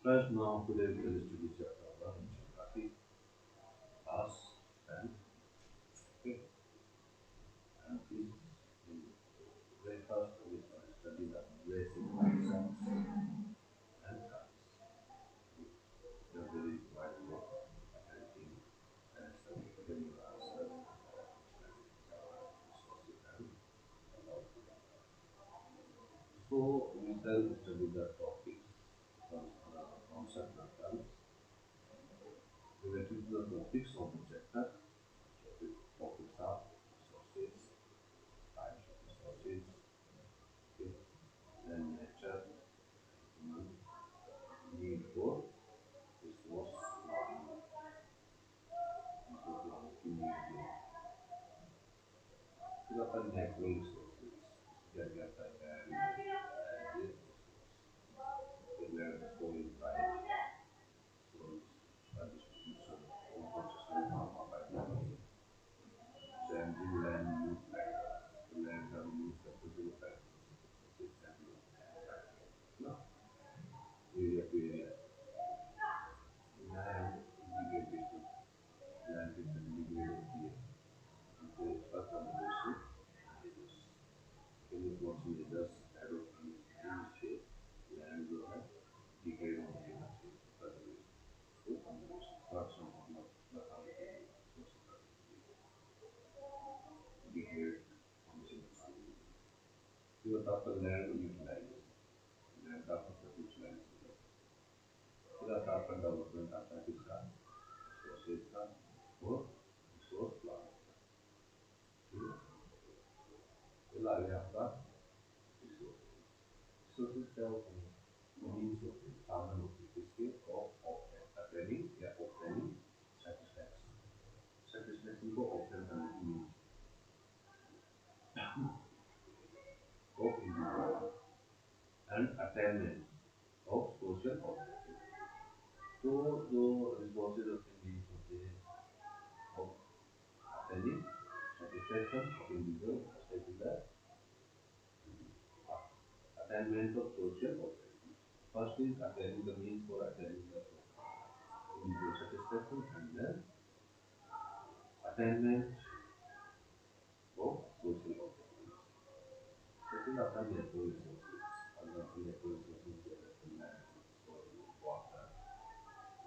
Right now, today we will study chapter 1 in geography, class 10. Okay, and this in very first we shall study the basic concepts and terms. The very wide work attempting and studying your answers and understanding resources and output. So we shall study the topics, concept and terms related to the topics of the chapter. Topics are resources, types of resources, okay, then nature, human need for resource planning की need है. फिर आता है natural resources, क्या क्या आता है land as a resource, फिर land soil right, soil distribution, composition, pipeline, changing land use patterns, land का use करते हुए patterns, ना area to area, land degradation, land कितनी degrade होती है. The first observation is chemical measures aeroplane से land जो है डिग्रेड होने के नाते उसको ऑब्जर्वेशन मतलब बताने के लिए डिग्रेड होने से बचाने के लिए. फिर होता है लैंड यूटिलाइजेशन, लैंड का मतलब यूटिलाइजेशन. फिर आता है डेवलपमेंट आता है किसका, रिसोर्सेज का और रिसोर्स प्लान का. ठीक है, फिर आ गया आपका रिसोर्सेज. रिसोर्सेज क्या होते हैं, मीन्स होते हैं, साधन होते हैं किसके, ऑफ अटेनिंग या ऑब्टेनिंग सेटिस्फैक्शन. सेटिस्फैक्शन को ऑब्टेन करने की means of individual and attainment of social objective. तो जो रिसोर्सेज होते हैं मीन्स होते हैं of attaining satisfaction of individual attaining the attainment of social objectives. First is attaining the means for attaining the individual satisfaction and then attainment of social objectives. Second are the natural resources. For example, natural resources like the land, soil, water,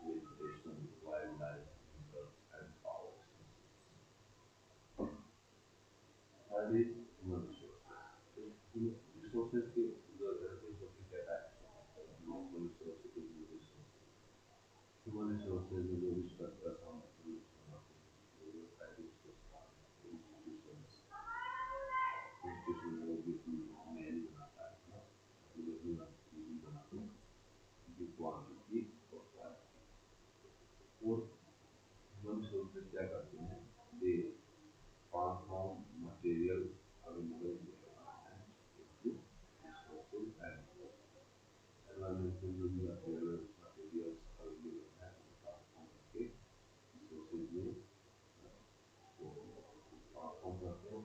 vegetation, wildlife, minerals, and power resources. Third is human resources. Resources के resources क्या types होते हैं? Natural resources, human resources. Human resources में जो भी structures हम use बनाते हैं, वो सारे resources institutions, institution वो भी man बनाता है ना, जो भी बनाते हैं, उनकी quantity और quality. और human resources क्या करते हैं? They transform material available in the environment into resources and goods. Environment में जो भी materials available हैं, वो transform करके resources में transform करते हैं और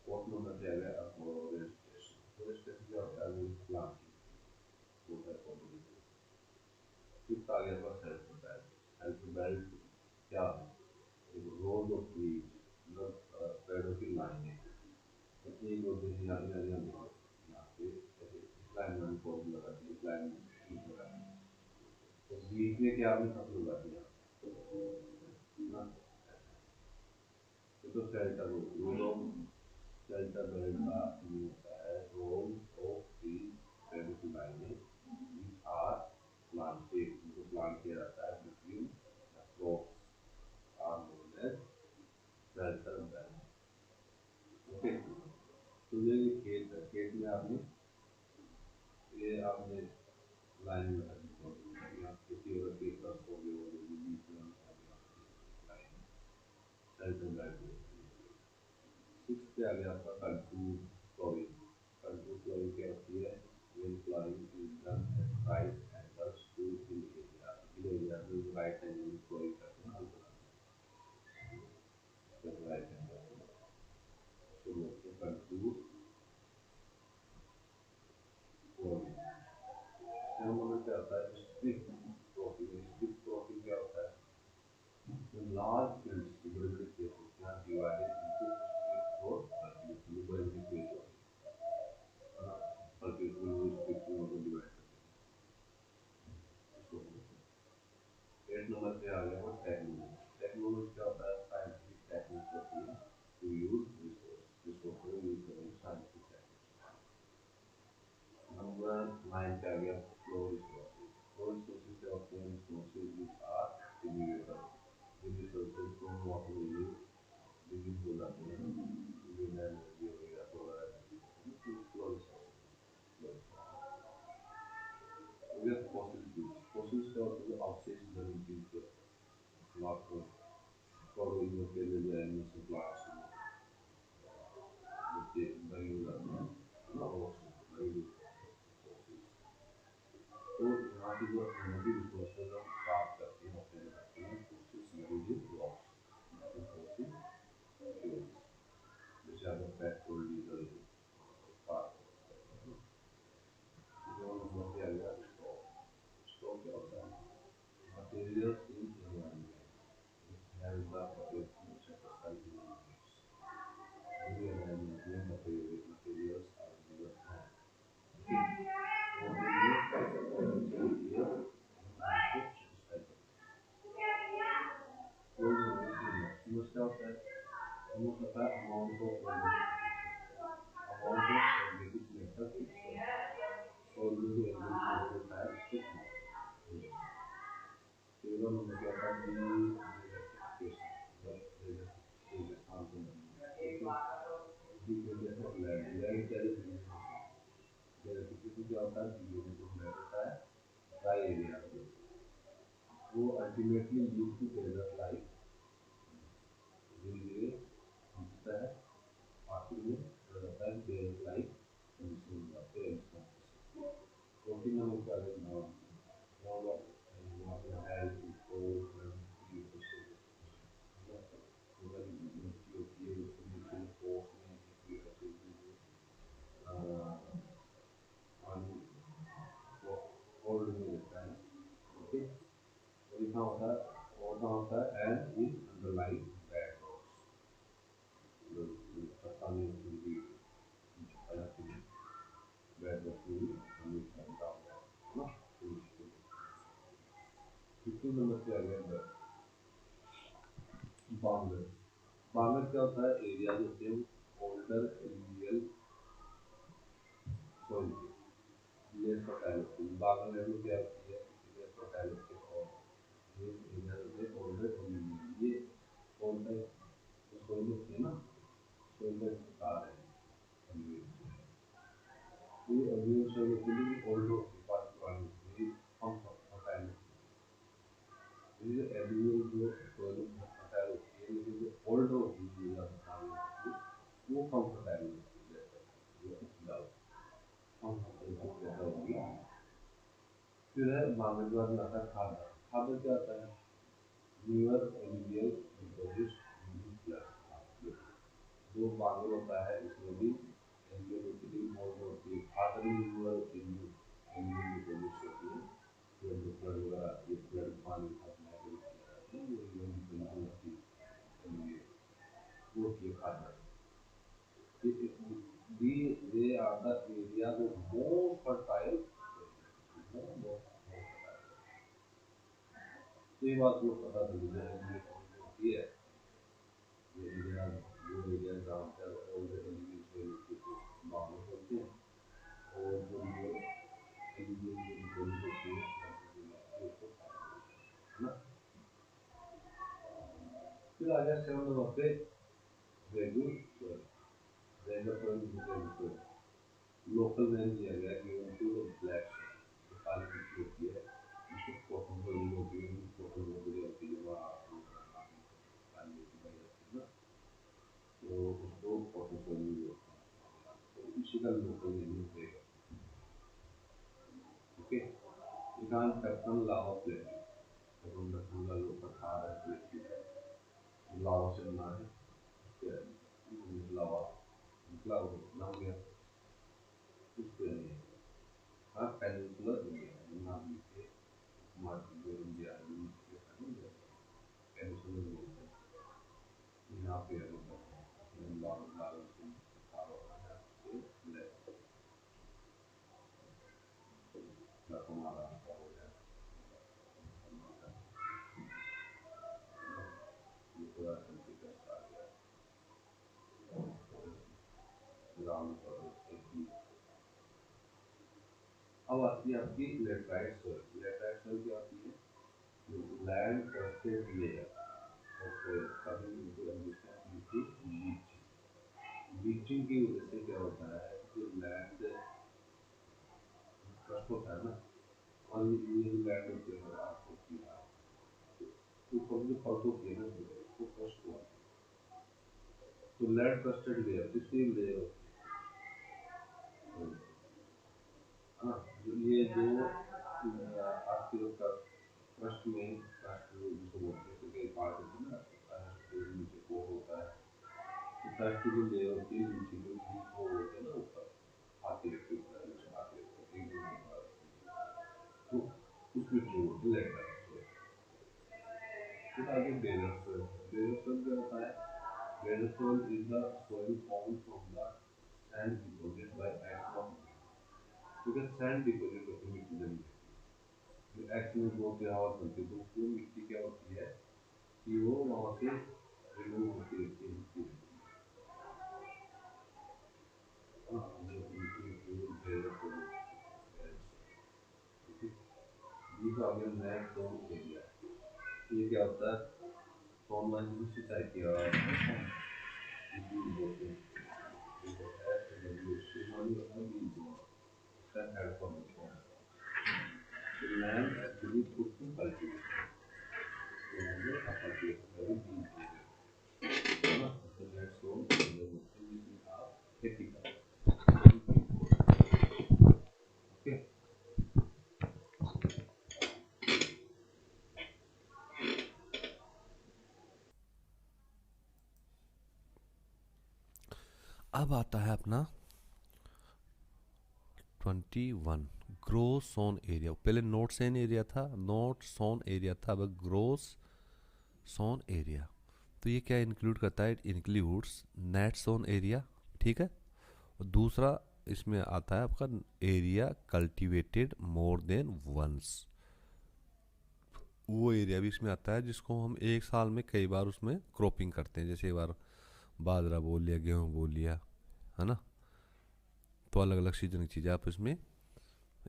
fourth number पे आ गया forestation. Forestation क्या होता है? वो planting होता है पौधों के. फिफ्थ आ गया आपका सेल्फ बेल्ट. सेल्फ बेल्ट क्या है? एक रोज ऑफ ट्रीज, मतलब पेड़ों की लाइनें. एक और दिन यहाँ यहाँ पे इस लाइन में पौधे लगा दिए, इस लाइन में बीज लगा दिए, तो बीच में क्या आपने फसल उगा दिया ना. तो shelter rule of shelter belt का मीन होता है रोल ऑफ ट्रीज, पेड़ों की लाइनें which are planted, उनको प्लांट किया जाता है between the crops are known as shelter belt. Okay, तो ये खेत है, खेत में आपने ये आपने लाइन लगा दी, यहाँ खेती हो रही है, सरसों हो गई, जो भी बीज में लाइन शेल्टर बेल्ट. सिक्स पे आ गया आपका कंटूर प्लॉइंग. कंटूर प्लॉइंग क्या होती है? when plowing is done at right angles to hill area में right angle में plowing करते हैं, हल बनाते हैं right angle में, उसको बोलते हैं कंटूर प्लॉइंग. क्या होता है स्ट्रिप क्रॉपिंग। स्ट्रिप क्रॉपिंग क्या होता है, लार्ज फील्ड्स की बड़े बड़े खेत होते हैं डिवाइडेड इनटू स्ट्रिप और कल्टीवेशन, बड़े बड़े खेत होते हैं ना, कल्टीवेशन में स्ट्रिप में मतलब डिवाइड करते हैं। 8 नंबर पे आ गया वो टेक्नोलॉजी। टेक्नोलॉजी क्या होता है, साइंटिफिक टेक्निक्स होती है टू यूज रिसोर्स को यूज करेंगे साइंटिफिक टेक्निक्स। नंबर 9 पे आ गया फ्लो रिसोर्सेज। फ्लो रिसोर्सेज क्या होते हैं, रिसोर्सेज विच आर रिन्यूएबल। जिन रिसोर्सेज को वाटर रिलीज हो जाते हैं, विंड एनर्जी हो गया, सोलर एनर्जी हो गया, फ्लो रिसोर्सेज। हो गया फॉसिल फ्यूल्स। फॉसिल्स क्या होते हैं, अवशेष जमीन के नीचे आपको करोड़ों के ले जाएंगे प्लांट्स नीचे बड़ी हो जाती है ना, बड़ी तो यहाँ की जो एनर्जी रिसोर्सेज हम प्राप्त करते हैं अपने करते हैं fossils using rocks, fossil fuels जैसे आपका पेट्रोल डीजल प्राप्त करते हैं। जो नंबर पे आ गया स्टॉक। स्टॉक क्या होता है, materials in environment has the capacity to satisfy human needs। every environment में materials are given हैं, और ये होती है उसको satisfy करती है। कोई ह्यूमस क्या होता है, ह्यूमस होता है अमाउंट ऑफ ऑर्गेनिक मैटर और जो ऑर्गेनिक मैटर होता है उसको केवल उनमें क्या होता है रेगिस्तान को लैंड क्या डेजर्टिफिकेशन क्या होता है, लैंड होता है ड्राई एरिया, वो ultimately lead to desert life. धीरे धीरे होता है आखिर में हो जाता है डेजर्ट लाइफ कंडीशन हो जाते हैं। 14 नंबर पे आ गया ग्राउंड वाटर हेल्थ कोल्ड मिट्टी होती है उसको नीचे फोर्स में भी ऐसे पानी होल्ड में रहता है। ओके, और लिखा होता है, और कहाँ होता है, and in underline bad rocks, चट्टानी होती है बैड रॉक्स में भी हमेशा डाउन है ना। 15 नंबर पे आ गया बांगर। बांगर क्या होता है, एरिया होते हैं ओल्डर एलुवियल सॉइल के लेस फर्टाइल होती है। बांगर एरिया क्या होती है, लेस फर्टाइल होती है और ये एरिया होते हैं ओल्डर एलुवियल, ये ओल्डर जो सॉइल होती है ना, सॉइल का प्रकार है एलुवियल। ये एलुवियल सॉइल होती है जो ओल्ड होती है, बहुत पुरानी होती है, कम फर्टाइल होती है। ये एलुवियल जो सॉइल फर्टाइल होती है, लेकिन जो ओल्ड होती है या पुरानी होती है वो कम फर्टाइल होती है, ये उपजाऊ कम पैदा होगी। फिर है बांगर के बाद में आता है खादर। खादर क्या होता है, newer alluvial deposits using flood. जो बांगर होता है इसमें भी एलुवियल होती है, ओल्ड होती है, खादर में न्यूअर एलुवियल डिपॉजिट्स होती है, फिर जो फ्लड वगैरह ये फ्लड पानी अपने को किया जाता है, वो एलुवियल डिपॉजिट होती है एलुवियल, वो होती है खादर। They are the areas of more fertile, तो ये बात को पता चल जाए होती है, ये एरिया जो एरिया जहाँ पर ओल्ड एलिमेंट्स बांग्ला होते हैं और जो एलिमेंट होती है ना। फिर आ गया 7 नंबर पे regular soil. Regular soil local name दिया गया कि उनको ब्लैक जो काली मिट्टी होती है उसको कॉटन सोइल होती है, कॉटन वगैरह होती है वहाँ काली मिट्टी पाई जाती है ना, तो उसको कॉटन सोइल भी बोलते हैं, तो इसी का लोकल नेम रहेगा। ओके, इकान दक्कन लावा प्लेटू, तो दक्कन का लोग पठार है प्लेटू है, लावा से बना है, क्या लावा निकला हो गया, उसके हाँ पेनिनसुलर इंडिया मतलब हमारा क्या हो गया, ये पूरा कंप्यूटर आ गया ग्राउंड पर एक ही। अब आती है आपकी लेटराइट सोइल। लेटराइट सोइल क्या होती है? Land trusted layer of soil coming into existence due to leaching. Leaching की वजह से क्या होता है, जो लैंड ट्रस्ट होता है ना, और ये जो लैंड होती है आपको की ऊपर जो परत होती है ना, वो ट्रस्ट हुआ। तो लैंड ट्रस्टेड लेयर कितनी लेयर होती है, हाँ, ये जो आपके ट्रस्ट में ट्रस्ट जिसको बोलते हैं, क्योंकि पार्ट होती है ना, ट्रस्ट नीचे कोर होता है, तो ट्रस्ट की जो लेयर होती है नीचे जो वो होते हैं ना ऊपर, आते रहते ऊपर नीचे आते रहते एक दिन के बाद, तो उसमें जो लेयर है। फिर आगे बेलर सोइल। बेलर सोइल क्या होता है? Baler soil is the soil form from the sand deposit bye act of, क्योंकि सैंड डिपॉजिट होती है मिट्टी जमी, जो एक्ट में बहुत हवा चलती है, तो वो मिट्टी क्या होती है कि वो वहाँ से रिमूव होती रहती है मिट्टी, हाँ, जो मिट्टी जो बेलर सोइल, ठीक है। ये तो आगे नेक्स्ट जोन एरिया, ये क्या होता है? कौन मान लीजिए सिंचाई किया बीज बोते हैं, देखो एस डब्ल्यू सी मान होता है बीज बोना, इसका हेड फॉर्मेशन है। तो land actually put to cultivation, तो हमने कल्टीवेशन करी बीज बोते हैं ना, तो लेट्स गो जिसमें आप खेती करें, ओके। अब आता है अपना 21, ग्रोस सोन एरिया। पहले नोट सेन एरिया था, नोट सोन एरिया था, अब ग्रोस सोन एरिया। तो ये क्या इंक्लूड करता है? It includes net sown area, ठीक है। और दूसरा इसमें आता है आपका area cultivated more than once. वो एरिया भी इसमें आता है जिसको हम एक साल में कई बार उसमें क्रॉपिंग करते हैं, जैसे एक बार बाजरा बोल लिया, गेहूँ बोल लिया, है ना। तो अलग अलग सीजन की चीज़ें आप इसमें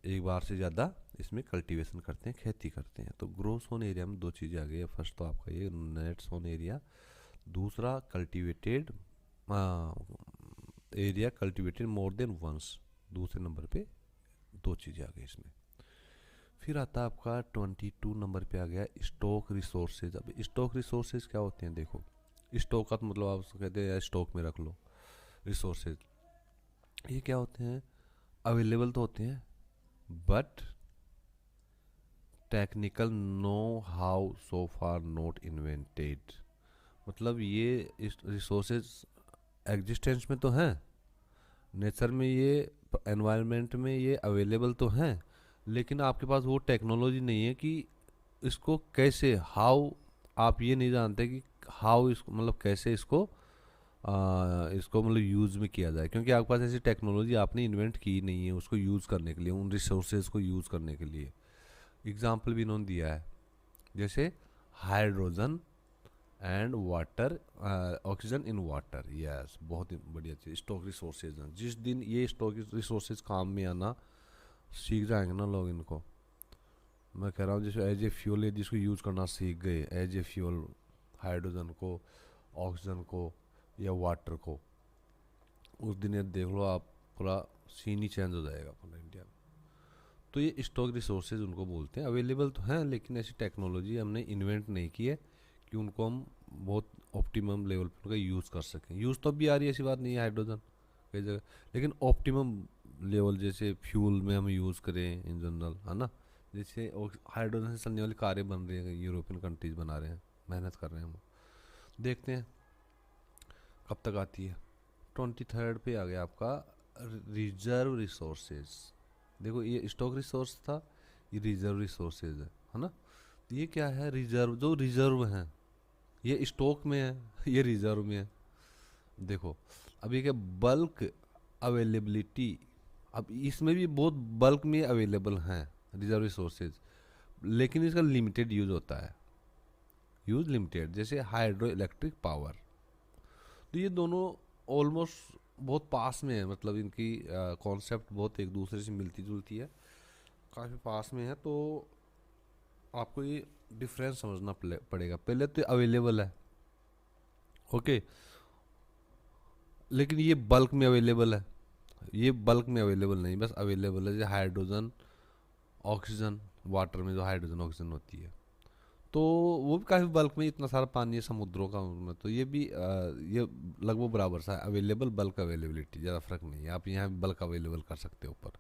एक बार से ज़्यादा इसमें कल्टीवेशन करते हैं, खेती करते हैं। तो ग्रो सोन एरिया में दो चीज़ें आ गई है। फर्स्ट तो आपका ये नेट सोन एरिया, दूसरा cultivated area cultivated more than once, दूसरे नंबर पे दो चीज़ें आ गई इसमें। फिर आता है आपका 22 नंबर पे आ गया स्टॉक रिसोर्सेज। अब स्टॉक रिसोर्सेज क्या होते हैं? देखो, स्टॉक का तो मतलब आप कहते हैं स्टॉक में रख लो। रिसोर्सेज ये क्या होते हैं? अवेलेबल तो होते हैं but technical know how so far not invented. मतलब ये रिसोर्सेज एग्जिस्टेंस में तो हैं, नेचर में ये, एनवायरनमेंट में ये अवेलेबल तो हैं, लेकिन आपके पास वो टेक्नोलॉजी नहीं है कि इसको कैसे, हाउ, आप ये नहीं जानते कि हाउ इसको, मतलब कैसे इसको इसको मतलब यूज़ में किया जाए, क्योंकि आपके पास ऐसी टेक्नोलॉजी आपने इन्वेंट की नहीं है उसको यूज़ करने के लिए, उन रिसोर्सेज को यूज़ करने के लिए। एग्जाम्पल भी इन्होंने दिया है, जैसे hydrogen and water, oxygen in water, yes, बहुत ही बढ़िया चीज़। स्टॉक रिसोर्सेज हैं, जिस दिन ये स्टॉक रिसोर्सेज काम में आना सीख जाएंगे ना लोग इनको, मैं कह रहा हूँ जैसे एज ए फ्यूल है, जिसको यूज़ करना सीख गए एज ए फ्यूल, हाइड्रोजन को, ऑक्सीजन को या वाटर को, उस दिन ये देख लो आप, पूरा सीन ही चेंज हो जाएगा पूरा इंडिया में। तो ये स्टॉक रिसोर्सेज उनको बोलते हैं, अवेलेबल तो हैं लेकिन ऐसी टेक्नोलॉजी हमने इन्वेंट नहीं की है कि उनको हम बहुत ऑप्टिमम लेवल पर उनका यूज़ कर सकें। यूज़ तो भी आ रही है, ऐसी बात नहीं है हाइड्रोजन कई जगह, लेकिन ऑप्टिमम लेवल जैसे फ्यूल में हम यूज़ करें इन जनरल, है ना। जैसे हाइड्रोजन से चलने वाली कारें बन रही हैं, यूरोपियन कंट्रीज बना रहे हैं, मेहनत कर रहे हैं हम, देखते हैं कब तक आती है। 23 पे आ गया आपका रिजर्व रिसोर्सेज। देखो ये स्टॉक रिसोर्स था, ये रिजर्व रिसोर्सेज है ना। ये क्या है? रिजर्व, जो रिजर्व हैं, ये स्टॉक में है, ये रिजर्व में है। देखो, अब ये क्या, बल्क अवेलेबिलिटी, अब इसमें भी बहुत बल्क में अवेलेबल हैं, रिजर्व रिसोर्सेज, लेकिन इसका लिमिटेड यूज होता है, यूज लिमिटेड, जैसे हाइड्रो इलेक्ट्रिक पावर। तो ये दोनों ऑलमोस्ट बहुत पास में है, मतलब इनकी कॉन्सेप्ट बहुत एक दूसरे से मिलती जुलती है, काफ़ी पास में है। तो आपको ये डिफरेंस समझना पड़ेगा। पहले तो अवेलेबल है, ओके, लेकिन ये बल्क में अवेलेबल है, ये बल्क में अवेलेबल नहीं, बस अवेलेबल है। जैसे हाइड्रोजन ऑक्सीजन, वाटर में जो हाइड्रोजन ऑक्सीजन होती है, तो वो भी काफ़ी बल्क में, इतना सारा पानी है समुद्रों का उनमें, तो ये भी ये लगभग बराबर सा है। अवेलेबल बल्क अवेलेबिलिटी ज़्यादा फर्क नहीं है, आप यहाँ बल्क अवेलेबल कर सकते हो ऊपर।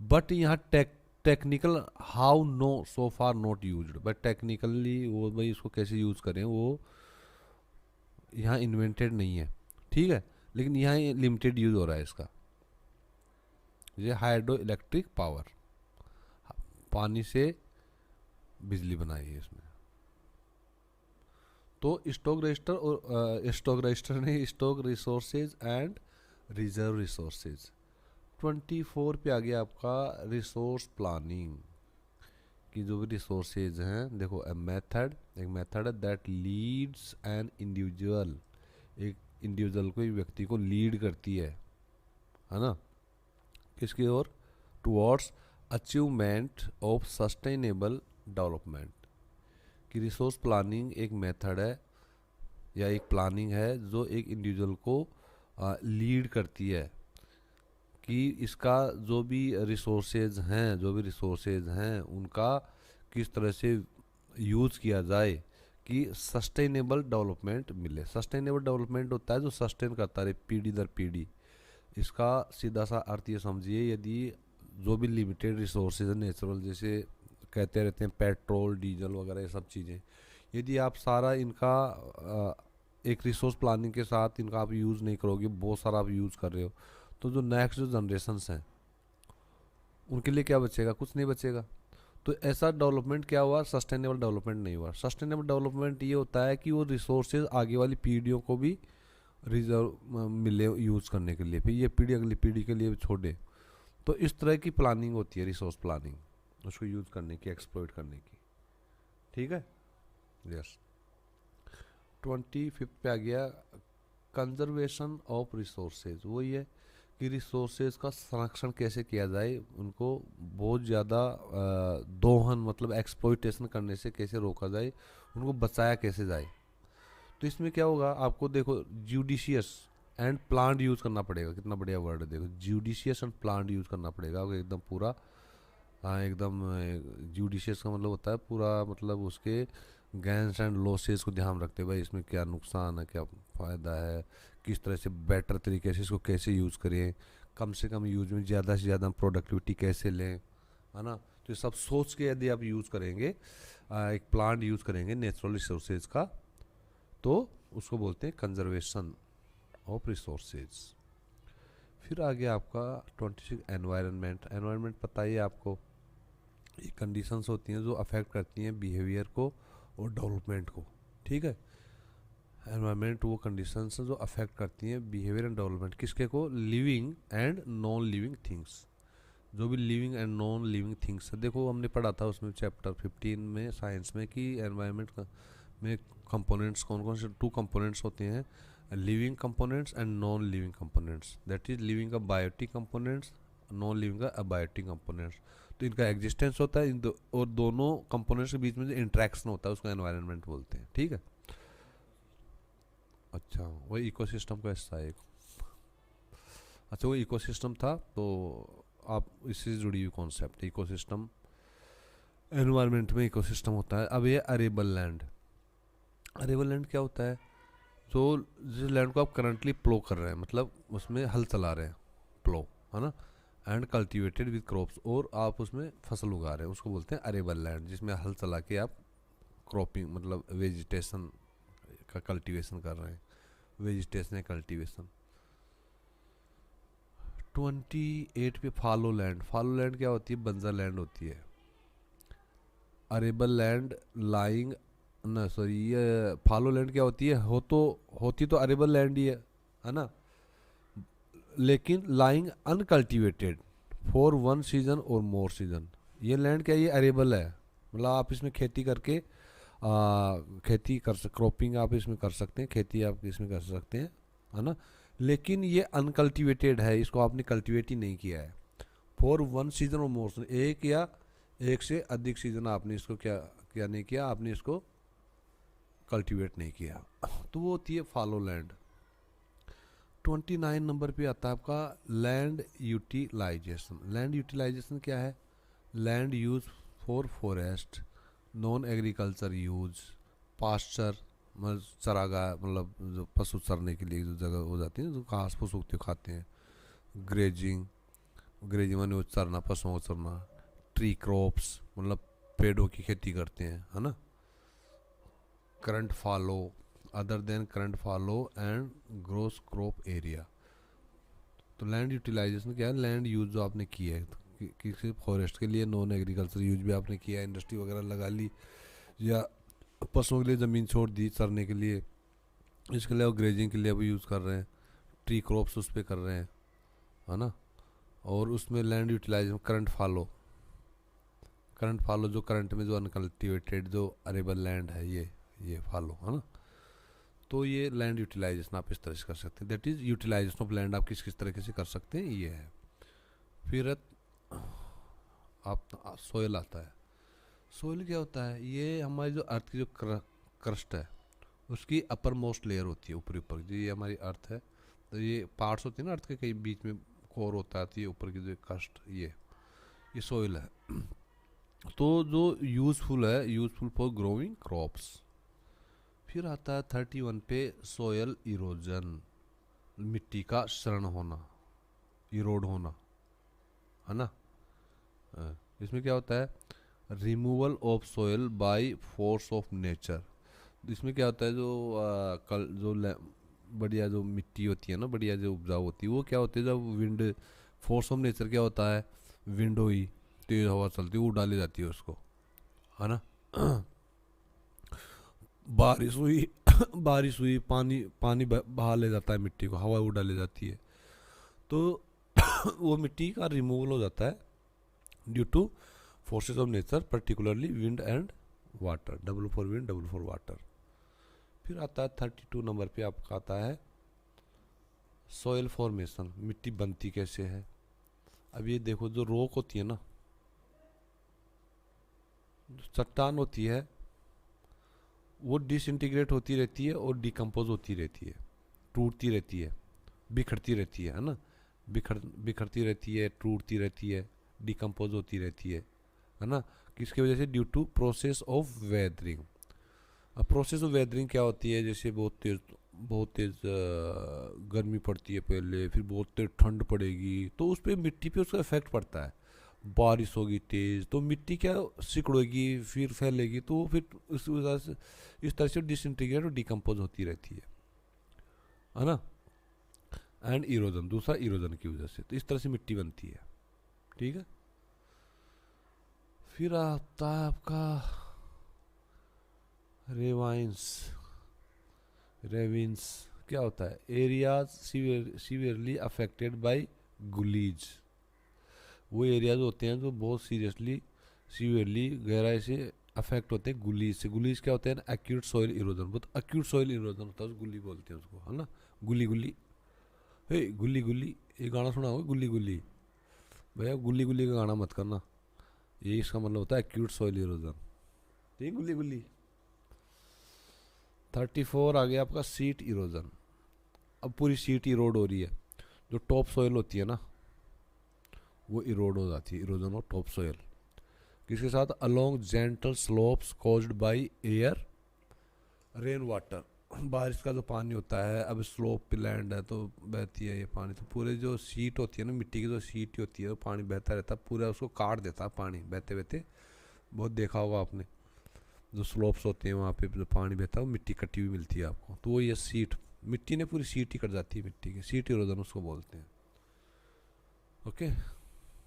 बट यहाँ technical how no so far not used, but technically वो भाई इसको कैसे यूज़ करें वो यहाँ इन्वेंटेड नहीं है, ठीक है। लेकिन यहाँ लिमिटेड यूज़ हो रहा है इसका। ये हाइड्रो इलेक्ट्रिक पावर, पानी से बिजली बनाई है इसमें। तो स्टॉक रजिस्टर और स्टॉक रजिस्टर नहीं, stock resources and reserve resources. 24 पे आ गया आपका रिसोर्स प्लानिंग की जो भी रिसोर्सेज हैं। देखो एक मेथड है दैट लीड्स एन इंडिविजुअल, एक इंडिविजुअल को, एक व्यक्ति को लीड करती है ना, किसकी ओर, towards achievement of sustainable development. कि रिसोर्स प्लानिंग एक मेथड है या एक प्लानिंग है जो एक इंडिविजुअल को लीड करती है कि इसका जो भी रिसोर्सेज हैं उनका किस तरह से यूज़ किया जाए कि सस्टेनेबल डेवलपमेंट मिले। सस्टेनेबल डेवलपमेंट होता है जो सस्टेन करता रहे पीढ़ी दर पीढ़ी। इसका सीधा सा अर्थ ये समझिए, यदि जो भी लिमिटेड रिसोर्सेज है नेचुरल, जैसे कहते रहते हैं पेट्रोल डीजल वगैरह ये सब चीज़ें, यदि आप सारा इनका एक रिसोर्स प्लानिंग के साथ इनका आप यूज़ नहीं करोगे, बहुत सारा आप यूज़ कर रहे हो, तो जो नेक्स्ट जो जनरेशन्स हैं उनके लिए क्या बचेगा, कुछ नहीं बचेगा। तो ऐसा डेवलपमेंट क्या हुआ, सस्टेनेबल डेवलपमेंट नहीं हुआ। सस्टेनेबल डेवलपमेंट ये होता है कि वो रिसोर्सेज आगे वाली पीढ़ियों को भी रिजर्व मिले यूज़ करने के लिए, फिर ये पीढ़ी अगली पीढ़ी के लिए छोड़े। तो इस तरह की प्लानिंग होती है रिसोर्स प्लानिंग, उसको यूज़ करने की, एक्सप्लॉइट करने की, ठीक है। यस। 25 पे आ गया कंजर्वेशन ऑफ रिसोर्सेज। वही है कि रिसोर्सेज का संरक्षण कैसे किया जाए, उनको बहुत ज़्यादा दोहन मतलब एक्सप्लॉइटेशन करने से कैसे रोका जाए, उनको बचाया कैसे जाए। तो इसमें क्या होगा, आपको देखो ज्यूडिशियस एंड प्लान्ड यूज़ करना पड़ेगा। कितना बढ़िया वर्ड है, देखो ज्यूडिशियस एंड प्लान्ड यूज़ करना पड़ेगा एकदम पूरा। हाँ एकदम, ज्यूडिशियस का मतलब होता है पूरा, मतलब उसके गेंस एंड लॉसेस को ध्यान रखते भाई, इसमें क्या नुकसान है, क्या फ़ायदा है, किस तरह से बेटर तरीके से इसको कैसे यूज़ करें, कम से कम यूज में ज़्यादा से ज़्यादा प्रोडक्टिविटी कैसे लें, है ना। तो ये सब सोच के यदि आप यूज़ करेंगे, एक प्लांट यूज़ करेंगे नेचुरल रिसोर्सेज का, तो उसको बोलते हैं कंजर्वेशन ऑफ रिसोर्सेज। फिर आ गया आपका 26 एनवायरनमेंट। एनवायरनमेंट पता ही है आपको, ये कंडीशंस होती हैं जो अफेक्ट करती हैं बिहेवियर को और डेवलपमेंट को, ठीक है। एनवायरनमेंट वो कंडीशंस हैं जो अफेक्ट करती हैं बिहेवियर एंड डेवलपमेंट, किसके को, living and non living things. जो भी living and non living things है, देखो हमने पढ़ा था उसमें चैप्टर 15 में साइंस में कि एनवायरनमेंट में कंपोनेंट्स कौन कौन से, 2 कंपोनेंट्स होते हैं, living components and non living components. That is living का बायोटिक कंपोनेंट्स, नॉन लिविंग का अबायोटिक कंपोनेंट्स। तो इनका एग्जिस्टेंस होता है और दोनों कंपोनेंट्स के बीच में जो इंट्रैक्शन होता है उसको एनवायरनमेंट बोलते हैं, ठीक है। अच्छा, वही इकोसिस्टम का हिस्सा है एक। अच्छा, वो इकोसिस्टम था, तो आप इससे जुड़ी हुई कॉन्सेप्ट है इकोसिस्टम। एनवायरनमेंट में इकोसिस्टम होता है। अब ये अरेबल लैंड, अरेबल लैंड क्या होता है, जो जिस लैंड को आप करंटली प्लो कर रहे हैं, मतलब उसमें हल चला रहे हैं, प्लो, है ना, एंड कल्टीवेटेड विद क्रॉप्स, और आप उसमें फसल उगा रहे हैं, उसको बोलते हैं अरेबल लैंड, जिसमें हल चला के आप क्रॉपिंग मतलब वेजिटेशन का कल्टीवेशन कर रहे हैं, वेजिटेशन कल्टीवेशन। 28 पे फॉलो लैंड। फॉलो लैंड क्या होती है, बंजर लैंड होती है। अरेबल लैंड लाइंग, ना सॉरी, ये फॉलो लैंड क्या होती है, होती तो अरेबल लैंड ही है ना, लेकिन लाइंग अनकल्टिवेटेड फॉर 1 सीजन और मोर सीजन, ये लैंड क्या है, ये अरेबल है, मतलब आप इसमें खेती करके खेती कर सक, क्रॉपिंग आप इसमें कर सकते हैं, खेती आप इसमें कर सकते हैं, है ना। लेकिन ये अनकल्टिवेटेड है, इसको आपने कल्टिवेट ही नहीं किया है। फॉर वन सीजन और मोर, एक या एक से अधिक सीजन आपने इसको क्या क्या नहीं किया, आपने इसको कल्टीवेट नहीं किया, तो वो होती है फॉलो लैंड। 29 नंबर पे आता है आपका लैंड यूटिलाइजेशन। लैंड यूटिलाइजेशन क्या है? Land use for forest, non agriculture use, pasture मतलब चरागाह, मतलब जो पशु चरने के लिए जो जगह हो जाती है, जो घास फूस उगते खाते हैं। ग्रेजिंग, ग्रेजिंग माने वो चरना, पशुओं को चरना। ट्री क्रॉप्स मतलब पेड़ों की खेती करते हैं, है ना। Current fallow, other than current fallow and gross crop area. तो लैंड यूटिलाइजेशन क्या है? लैंड यूज जो आपने किया है, किसी फॉरेस्ट के लिए, नॉन एग्रीकल्चर यूज भी आपने किया है, इंडस्ट्री वगैरह लगा ली, या पशुओं के लिए ज़मीन छोड़ दी चरने के लिए, इसके लिए ग्रेजिंग के लिए भी यूज़ कर रहे हैं, ट्री क्रॉप्स उस पर कर रहे हैं, है ना। और उसमें land utilization current fallow, current fallow जो करंट में जो अनकल्टिवेटेड जो अरेबल लैंड है, ये फॉलो, है ना। तो ये लैंड यूटिलाइजेशन आप इस तरह से कर सकते हैं, that is utilization of land आप किस किस तरीके से कर सकते हैं, ये है। फिर आप सोयल आता है। सोयल क्या होता है? ये हमारी जो अर्थ की जो क्रस्ट है, उसकी अपर मोस्ट लेयर होती है, ऊपरी ऊपर, जो ये हमारी अर्थ है, तो ये पार्ट्स होते हैं ना अर्थ के, कई बीच में कोर होता है, तो ये ऊपर की जो क्रस्ट, ये सोयल है। तो जो यूज़फुल है, यूज़फुल फॉर ग्रोइंग क्रॉप्स। फिर आता है 31 पे सोयल इरोजन, मिट्टी का क्षरण होना, इरोड होना, है ना। इसमें क्या होता है? Removal of soil by force of nature. इसमें क्या होता है, जो बढ़िया जो मिट्टी होती है ना, बढ़िया जो उपजाऊ होती है, वो क्या होती है, जब विंड, फोर्स ऑफ नेचर क्या होता है, विंड हुई, तेज हवा चलती है, वो डाली जाती है उसको, है ना। बारिश हुई बारिश हुई, पानी पानी बहा ले जाता है मिट्टी को, हवा उड़ा ले जाती है, तो वो मिट्टी का रिमूवल हो जाता है due two forces of nature, particularly wind and water, double for wind double for water. फिर आता है 32 नंबर पे आपका आता है सॉइल फॉर्मेशन, मिट्टी बनती कैसे है। अब ये देखो, जो रॉक होती है ना, चट्टान होती है, वो डिसइंटीग्रेट होती रहती है और डिकम्पोज होती रहती है, टूटती रहती है, बिखरती रहती है ना। बिखरती रहती है, टूटती रहती है, डिकम्पोज होती रहती है ना। किसकी वजह से? Due to process of weathering. अब प्रोसेस ऑफ वेदरिंग क्या होती है? जैसे बहुत तेज़ गर्मी पड़ती है पहले, फिर बहुत तेज ठंड पड़ेगी, तो उस पर मिट्टी पे उसका इफेक्ट पड़ता है। बारिश होगी तेज़, तो मिट्टी क्या सिकुड़ेगी, फिर फैलेगी, तो फिर उस वजह से इस तरह से डिसइंटीग्रेट और डिकम्पोज होती रहती है ना। एंड इरोजन, दूसरा इरोजन की वजह से, तो इस तरह से मिट्टी बनती है, ठीक है। फिर आता है आपका रेविन्स क्या होता है? Areas severely affected by gullies. वो एरियाज होते हैं जो बहुत सीवियरली गहराई से अफेक्ट होते हैं गुलीज से। गुलीज क्या होते हैं? एक्यूट सॉइल इरोजन, बहुत एक्यूट सॉइल इरोजन होता है, गुली बोलते हैं उसको, है ना। गुली गुली, हे गुली गुली, ये गाना सुना होगा गुली गुली, भैया गुली गुली का गाना मत करना, ये इसका मतलब होता है एक्यूट सॉइल इरोजन, ठीक, गुली गुली। 34 आ गया आपका सीट इरोजन। अब पूरी सीट इरोड हो रही है, जो टॉप सॉइल होती है ना, वो इरोड हो जाती है, इरोजन ऑफ टॉप सॉइल। किसके साथ? Along gentle slopes caused by air rain water. बारिश का जो पानी होता है, अब स्लोप पे लैंड है तो बहती है ये पानी, तो पूरे जो सीट होती है ना, मिट्टी की जो सीट होती है, वो पानी बहता रहता है, पूरा उसको काट देता है पानी बहते बहते। बहुत देखा होगा आपने, जो स्लोप्स होते हैं वहाँ पे जो पानी बहता है, वो मिट्टी कटी हुई मिलती है आपको, तो वो ये सीट, मिट्टी ने पूरी सीट ही कट जाती है, मिट्टी की सीट इरोजन उसको बोलते हैं, ओके।